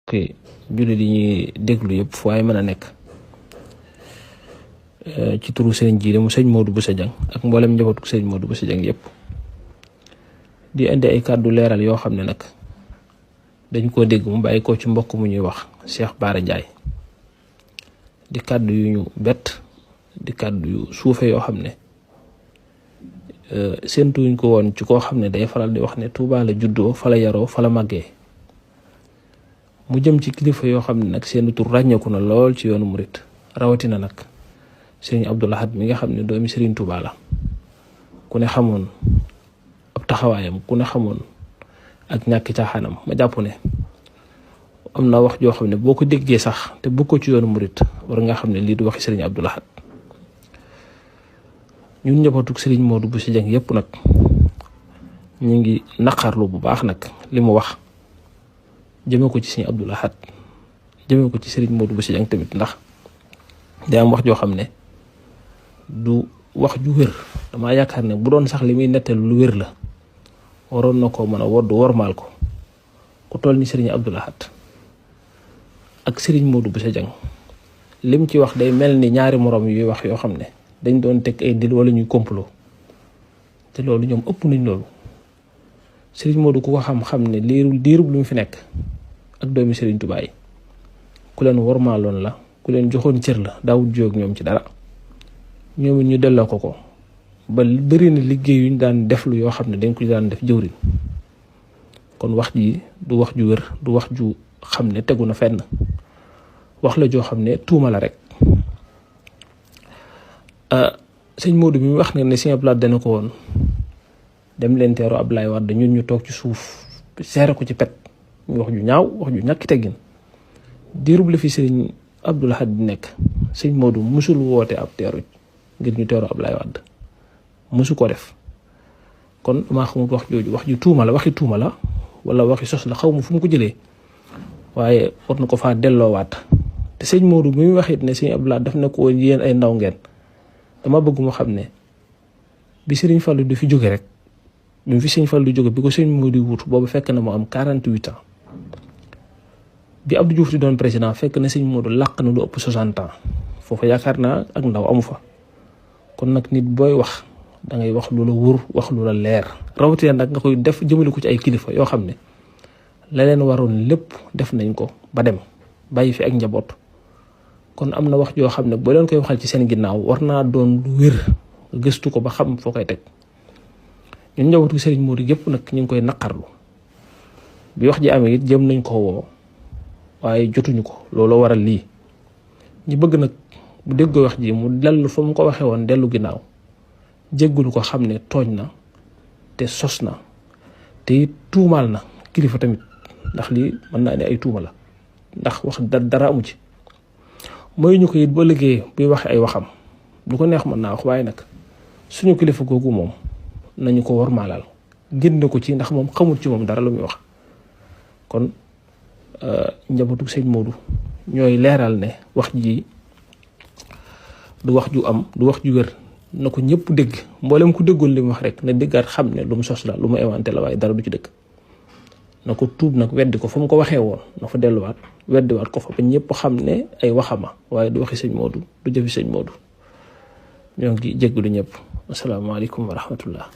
mbokki jullit yi ñuy déglu yëpp fu waay mën a nekk ci turu sëriñ Jiili mu sëñ Modou Bousso Dieng ak mboolem njabootu sëñ Modou Bousso Dieng yëpp di indi ay kàddu leeral yoo xam ne nag dañ koo dégg mu bàyyi ko ci mbokk mu ñuy wax Cheikh Bara Ndiaye di kàddu yu ñu bett di kàddu yu suufe yoo xam ne séentuwuñ ko woon ci koo xam ne day faral di wax ne Touba la juddoo fa la yaroo fa la màggee mu jëm ci kilifa yoo xam ne nag seen tur ràññeeku na lool ci yoonu murit rawatina nag sëriñ Abdou Lahad mi nga xam ne doomi sëriñ Touba la ku ne xamoon ab taxawaayam ku ne xamoon ak ñàkki caaxaanam ma jàpp ne am na wax joo xam ne boo ko déggee sax te bu ko ci yoonu murit war nga xam ne lii du waxi sëriñ Abdou Lahad ñun njabootu sëriñ Modou Bousso Dieng yëpp nag ñu ngi naqarlu bu baax nag li mu wax jëme ko ci sëriñ Abdou Lahad jëme ko ci sëriñ Modou Bousso Dieng tamit ndax day am wax joo xam ne du wax ju wér damaa yaakaar ne bu doon sax li muy nettali lu wér la waroon na ko mën a wodd wormaal ko ku toll ni sëriñ Abdou Lahad ak sëriñ Modou Bousso Dieng lim ci wax day mel ni ñaari moroom yuy wax yoo xam ne dañ doon teg ay dil wala ñuy complot te loolu ñoom ëpp nañ loolu sëriñ Modou ku ko xam-xam ne diirub lu mu fi nekk ak doomi sëriñ Touba yi ku leen wormaaloon la ku leen joxoon cër la daawut jóg ñoom ci dara ñoom it ñu delloo ko ba bëri na liggéey yu ñu daan def lu yoo xam ne dañ ko daan def jëwriñ kon wax ji du wax ju wér du wax ju xam ne tegu na fenn wax la joo xam ne tuuma la rek sëñ Modou bi mu wax ne sëñ Abdoulaye dana ko woon dem leen teeru Abdoulaye Wade ñun ñu toog ci suuf seere ko ci pet ñu wax ju ñaaw wax ju ñàkki teggin diirub la fi sëriñ Abdou Lahad di nekk sëñ Modou musul woote ab teeru ngir ñu teeru Abdoulaye Wade musu ko def kon damaa xamul wax jooju wax ju tuuma la waxi tuuma la wala waxi sos la xaw ma fu mu ko jëlee waaye war na ko faa delloowaat te sëñ Modou bi muy wax it ne sëñ Abdou Lahad daf ne ko yéen ay ndaw ngeen dama bëgg mu xam ne bi sëriñ Fallou du fi jóge rek bi mu fi sëñ Fallou jóge bi ko sëñ Modou wut boobu fekk na mu am 48 ans bi Abdou Diouf di doon président fekk na sëñ Modou làq na lu ëpp 60 ans foofu yaakaar naa ak ndaw amu fa kon nag nit booy wax da ngay wax lu la wóor wax lu la leer rawatina nag nga koy def jëmale ko ci ay kilifa yoo xam ne la leen waroon lépp def nañ ko ba dem bàyyi fi ak njaboot kon am na wax joo xam ne boo leen koy waxal ci seen ginnaaw war naa doon lu wér gëstu ko ba xam foo koy teg ñun njabootu sëriñ Modou yëpp nag ñu ngi koy naqarlu bi wax ji amee it jëm nañ ko woo waaye jotuñu ko looloo waral lii ñu bëgg nag bu déggoo wax ji mu dellu fa mu ko waxee woon dellu ginnaaw jéggulu ko xam ne tooñ na te sos na te it tuumaal na kilifa tamit ndax lii mën naa ne ay tuuma la ndax wax dara amu ci mooy ñu ko it ba liggéey buy waxe ay waxam lu ko neex mën naa wax waaye nag suñu kilifa googu moom nañu ko wormaalal génne ko ci ndax moom xamul ci moom dara lu muy wax kon njabootu sëñ Modou ñooy leeral ne wax ji du wax ju am du wax ju wér na ko ñëpp dégg mboolem ku déggoon li mu wax rek na déggaat xam ne lu mu sos la lu mu inventé la waaye dara du ci dëgg na ko tuub nag weddi ko fa mu ko waxee woon na fa delluwaat weddiwaat ko fa ba ñëpp xam ne ay waxama waaye du waxi sëñ Modou du jëfi sëñ Modou ñoo ngi jéggalu ñëpp asalaamaaleykum wa rahmatullah